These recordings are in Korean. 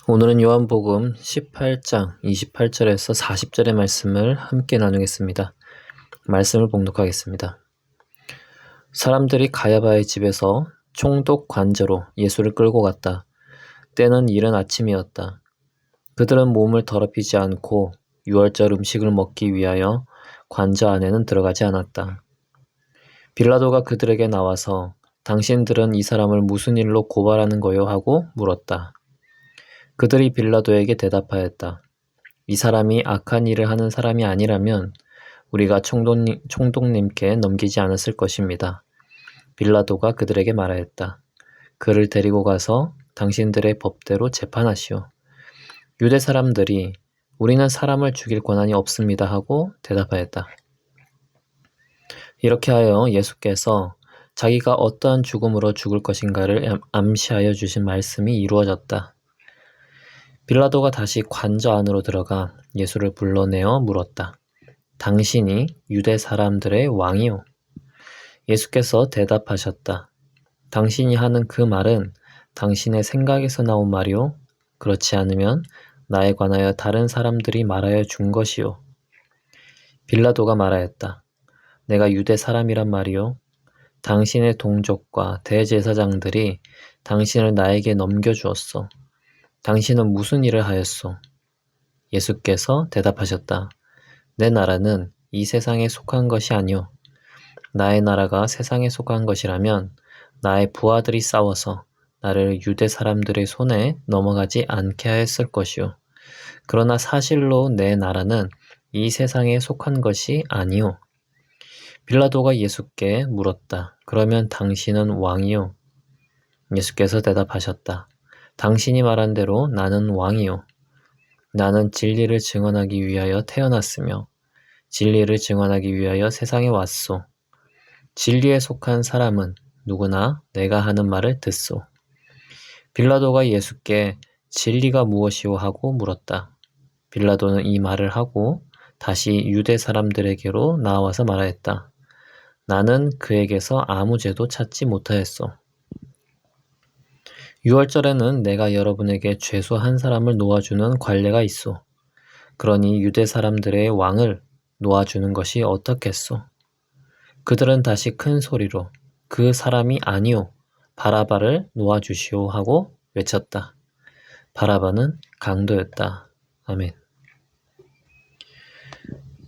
오늘은 요한복음 18장 28절에서 40절의 말씀을 함께 나누겠습니다. 말씀을 봉독하겠습니다. 사람들이 가야바의 집에서 총독 관저로 예수를 끌고 갔다. 때는 이른 아침이었다. 그들은 몸을 더럽히지 않고 유월절 음식을 먹기 위하여 관저 안에는 들어가지 않았다. 빌라도가 그들에게 나와서 당신들은 이 사람을 무슨 일로 고발하는 거요? 하고 물었다. 그들이 빌라도에게 대답하였다. 이 사람이 악한 일을 하는 사람이 아니라면 우리가 총독님께 넘기지 않았을 것입니다. 빌라도가 그들에게 말하였다. 그를 데리고 가서 당신들의 법대로 재판하시오. 유대 사람들이 우리는 사람을 죽일 권한이 없습니다 하고 대답하였다. 이렇게 하여 예수께서 자기가 어떠한 죽음으로 죽을 것인가를 암시하여 주신 말씀이 이루어졌다. 빌라도가 다시 관저 안으로 들어가 예수를 불러내어 물었다. 당신이 유대 사람들의 왕이요? 예수께서 대답하셨다. 당신이 하는 그 말은 당신의 생각에서 나온 말이요? 그렇지 않으면 나에 관하여 다른 사람들이 말하여 준 것이요. 빌라도가 말하였다. 내가 유대 사람이란 말이요? 당신의 동족과 대제사장들이 당신을 나에게 넘겨주었어. 당신은 무슨 일을 하였소? 예수께서 대답하셨다. 내 나라는 이 세상에 속한 것이 아니오. 나의 나라가 세상에 속한 것이라면 나의 부하들이 싸워서 나를 유대 사람들의 손에 넘어가지 않게 하였을 것이오. 그러나 사실로 내 나라는 이 세상에 속한 것이 아니오. 빌라도가 예수께 물었다. 그러면 당신은 왕이오? 예수께서 대답하셨다. 당신이 말한 대로 나는 왕이요. 나는 진리를 증언하기 위하여 태어났으며 진리를 증언하기 위하여 세상에 왔소. 진리에 속한 사람은 누구나 내가 하는 말을 듣소. 빌라도가 예수께 진리가 무엇이오 하고 물었다. 빌라도는 이 말을 하고 다시 유대 사람들에게로 나와서 말하였다. 나는 그에게서 아무 죄도 찾지 못하였소. 유월절에는 내가 여러분에게 죄수 한 사람을 놓아주는 관례가 있소. 그러니 유대 사람들의 왕을 놓아주는 것이 어떻겠소? 그들은 다시 큰 소리로 그 사람이 아니오, 바라바를 놓아주시오 하고 외쳤다. 바라바는 강도였다. 아멘.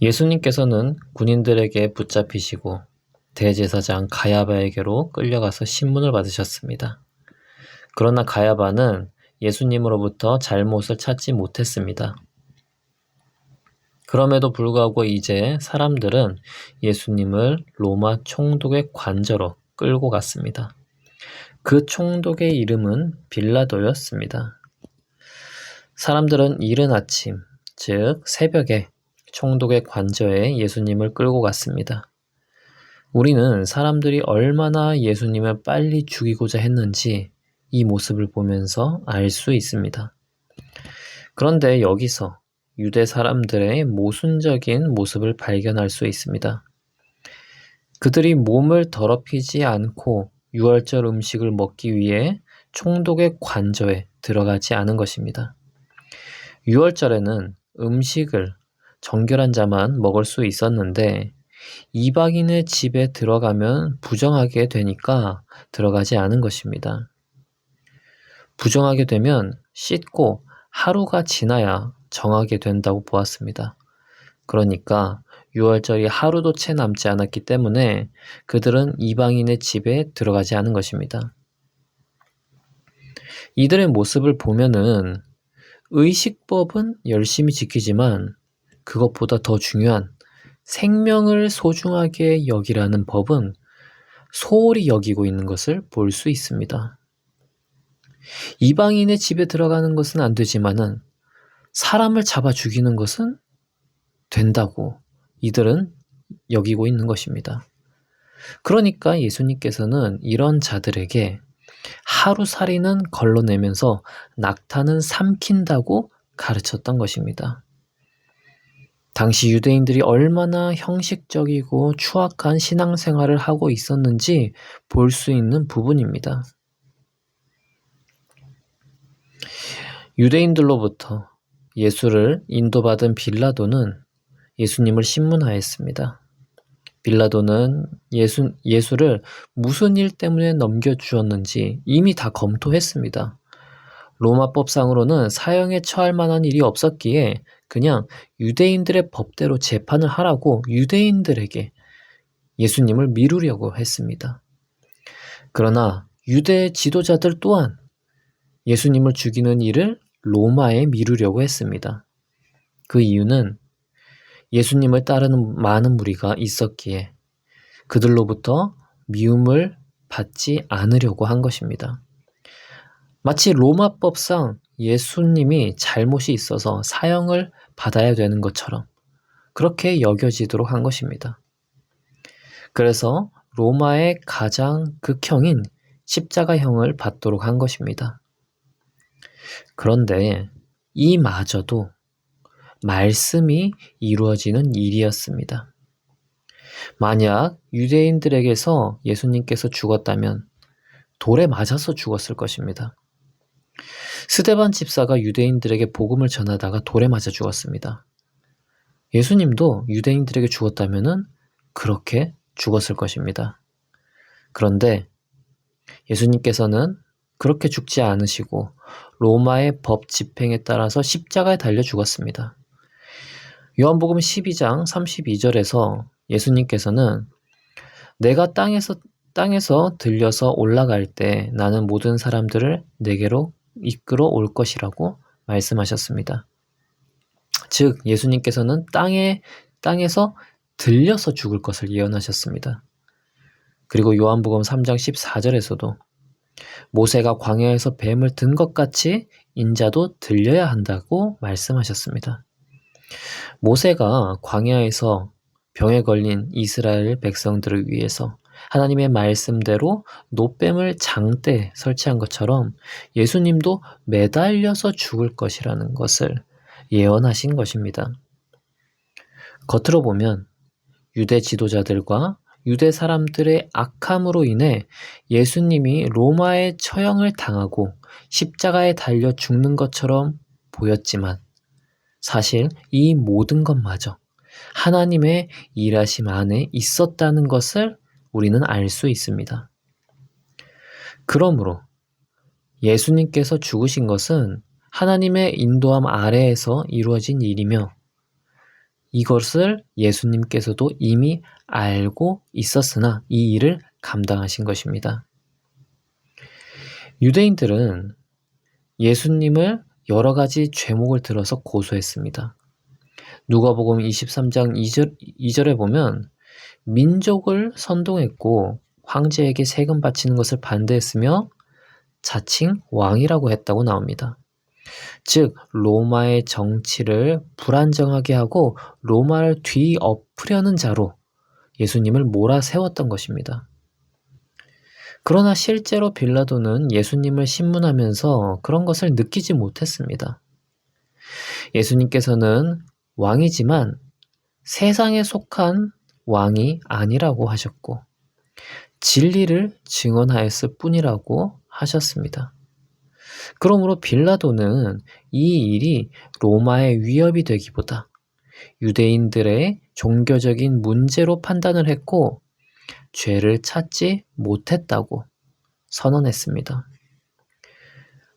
예수님께서는 군인들에게 붙잡히시고 대제사장 가야바에게로 끌려가서 신문을 받으셨습니다. 그러나 가야바는 예수님으로부터 잘못을 찾지 못했습니다. 그럼에도 불구하고 이제 사람들은 예수님을 로마 총독의 관저로 끌고 갔습니다. 그 총독의 이름은 빌라도였습니다. 사람들은 이른 아침, 즉 새벽에 총독의 관저에 예수님을 끌고 갔습니다. 우리는 사람들이 얼마나 예수님을 빨리 죽이고자 했는지 이 모습을 보면서 알 수 있습니다. 그런데 여기서 유대 사람들의 모순적인 모습을 발견할 수 있습니다. 그들이 몸을 더럽히지 않고 유월절 음식을 먹기 위해 총독의 관저에 들어가지 않은 것입니다. 유월절에는 음식을 정결한 자만 먹을 수 있었는데 이방인의 집에 들어가면 부정하게 되니까 들어가지 않은 것입니다. 부정하게 되면 씻고 하루가 지나야 정하게 된다고 보았습니다. 그러니까 유월절이 하루도 채 남지 않았기 때문에 그들은 이방인의 집에 들어가지 않은 것입니다. 이들의 모습을 보면은 의식법은 열심히 지키지만 그것보다 더 중요한 생명을 소중하게 여기라는 법은 소홀히 여기고 있는 것을 볼 수 있습니다. 이방인의 집에 들어가는 것은 안 되지만은 사람을 잡아 죽이는 것은 된다고 이들은 여기고 있는 것입니다. 그러니까 예수님께서는 이런 자들에게 하루살이는 걸러내면서 낙타는 삼킨다고 가르쳤던 것입니다. 당시 유대인들이 얼마나 형식적이고 추악한 신앙생활을 하고 있었는지 볼 수 있는 부분입니다. 유대인들로부터 예수를 인도받은 빌라도는 예수님을 신문하였습니다. 빌라도는 예수를 무슨 일 때문에 넘겨주었는지 이미 다 검토했습니다. 로마법상으로는 사형에 처할 만한 일이 없었기에 그냥 유대인들의 법대로 재판을 하라고 유대인들에게 예수님을 미루려고 했습니다. 그러나 유대 지도자들 또한 예수님을 죽이는 일을 로마에 미루려고 했습니다. 그 이유는 예수님을 따르는 많은 무리가 있었기에 그들로부터 미움을 받지 않으려고 한 것입니다. 마치 로마법상 예수님이 잘못이 있어서 사형을 받아야 되는 것처럼 그렇게 여겨지도록 한 것입니다. 그래서 로마의 가장 극형인 십자가형을 받도록 한 것입니다. 그런데 이마저도 말씀이 이루어지는 일이었습니다. 만약 유대인들에게서 예수님께서 죽었다면 돌에 맞아서 죽었을 것입니다. 스데반 집사가 유대인들에게 복음을 전하다가 돌에 맞아 죽었습니다. 예수님도 유대인들에게 죽었다면 그렇게 죽었을 것입니다. 그런데 예수님께서는 그렇게 죽지 않으시고 로마의 법 집행에 따라서 십자가에 달려 죽었습니다. 요한복음 12장 32절에서 예수님께서는 내가 땅에서 들려서 올라갈 때 나는 모든 사람들을 내게로 이끌어 올 것이라고 말씀하셨습니다. 즉 예수님께서는 땅에서 들려서 죽을 것을 예언하셨습니다. 그리고 요한복음 3장 14절에서도 모세가 광야에서 뱀을 든 것 같이 인자도 들려야 한다고 말씀하셨습니다. 모세가 광야에서 병에 걸린 이스라엘 백성들을 위해서 하나님의 말씀대로 노뱀을 장대에 설치한 것처럼 예수님도 매달려서 죽을 것이라는 것을 예언하신 것입니다. 겉으로 보면 유대 지도자들과 유대 사람들의 악함으로 인해 예수님이 로마의 처형을 당하고 십자가에 달려 죽는 것처럼 보였지만 사실 이 모든 것마저 하나님의 일하심 안에 있었다는 것을 우리는 알 수 있습니다. 그러므로 예수님께서 죽으신 것은 하나님의 인도함 아래에서 이루어진 일이며 이것을 예수님께서도 이미 알고 있었으나 이 일을 감당하신 것입니다. 유대인들은 예수님을 여러 가지 죄목을 들어서 고소했습니다. 누가복음 23장 2절에 보면 민족을 선동했고 황제에게 세금 바치는 것을 반대했으며 자칭 왕이라고 했다고 나옵니다. 즉 로마의 정치를 불안정하게 하고 로마를 뒤엎으려는 자로 예수님을 몰아세웠던 것입니다. 그러나 실제로 빌라도는 예수님을 신문하면서 그런 것을 느끼지 못했습니다. 예수님께서는 왕이지만 세상에 속한 왕이 아니라고 하셨고 진리를 증언하였을 뿐이라고 하셨습니다. 그러므로 빌라도는 이 일이 로마의 위협이 되기보다 유대인들의 종교적인 문제로 판단을 했고 죄를 찾지 못했다고 선언했습니다.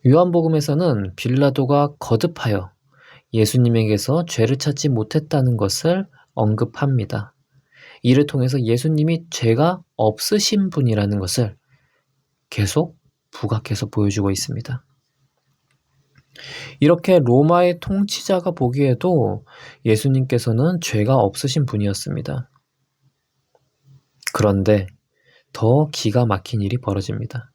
요한복음에서는 빌라도가 거듭하여 예수님에게서 죄를 찾지 못했다는 것을 언급합니다. 이를 통해서 예수님이 죄가 없으신 분이라는 것을 계속 부각해서 보여주고 있습니다. 이렇게 로마의 통치자가 보기에도 예수님께서는 죄가 없으신 분이었습니다. 그런데 더 기가 막힌 일이 벌어집니다.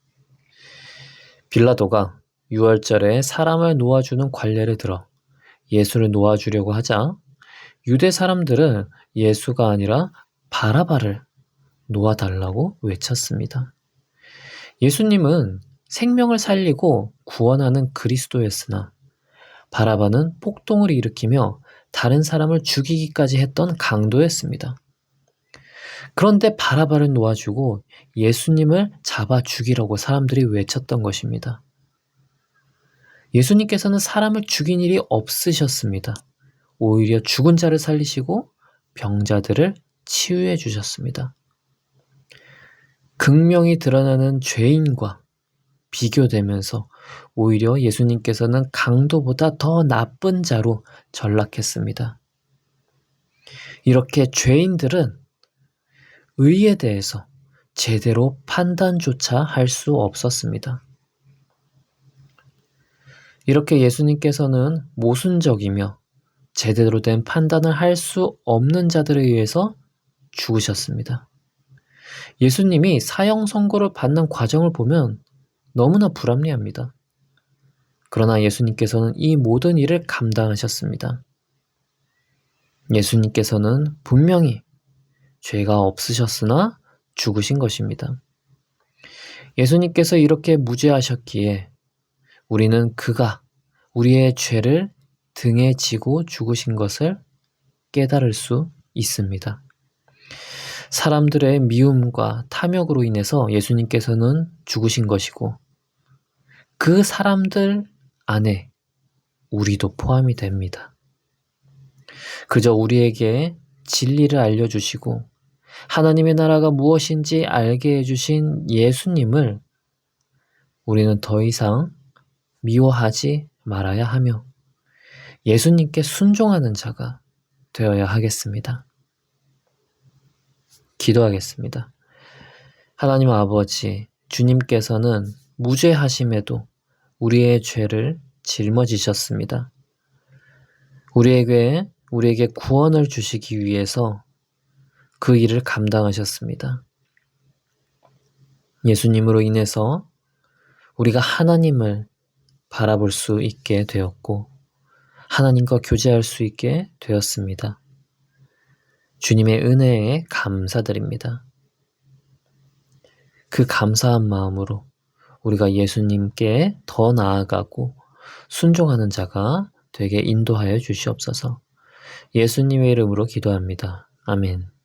빌라도가 유월절에 사람을 놓아주는 관례를 들어 예수를 놓아주려고 하자 유대 사람들은 예수가 아니라 바라바를 놓아달라고 외쳤습니다. 예수님은 생명을 살리고 구원하는 그리스도였으나 바라바는 폭동을 일으키며 다른 사람을 죽이기까지 했던 강도였습니다. 그런데 바라바를 놓아주고 예수님을 잡아 죽이라고 사람들이 외쳤던 것입니다. 예수님께서는 사람을 죽인 일이 없으셨습니다. 오히려 죽은 자를 살리시고 병자들을 치유해 주셨습니다. 극명히 드러나는 죄인과 비교되면서 오히려 예수님께서는 강도보다 더 나쁜 자로 전락했습니다. 이렇게 죄인들은 의에 대해서 제대로 판단조차 할 수 없었습니다. 이렇게 예수님께서는 모순적이며 제대로 된 판단을 할 수 없는 자들에 의해서 죽으셨습니다. 예수님이 사형 선고를 받는 과정을 보면 너무나 불합리합니다. 그러나 예수님께서는 이 모든 일을 감당하셨습니다. 예수님께서는 분명히 죄가 없으셨으나 죽으신 것입니다. 예수님께서 이렇게 무죄하셨기에 우리는 그가 우리의 죄를 등에 지고 죽으신 것을 깨달을 수 있습니다. 사람들의 미움과 탐욕으로 인해서 예수님께서는 죽으신 것이고 그 사람들 안에 우리도 포함이 됩니다. 그저 우리에게 진리를 알려주시고 하나님의 나라가 무엇인지 알게 해주신 예수님을 우리는 더 이상 미워하지 말아야 하며 예수님께 순종하는 자가 되어야 하겠습니다. 기도하겠습니다. 하나님 아버지, 주님께서는 무죄하심에도 우리의 죄를 짊어지셨습니다. 우리에게 구원을 주시기 위해서 그 일을 감당하셨습니다. 예수님으로 인해서 우리가 하나님을 바라볼 수 있게 되었고 하나님과 교제할 수 있게 되었습니다. 주님의 은혜에 감사드립니다. 그 감사한 마음으로 우리가 예수님께 더 나아가고 순종하는 자가 되게 인도하여 주시옵소서. 예수님의 이름으로 기도합니다. 아멘.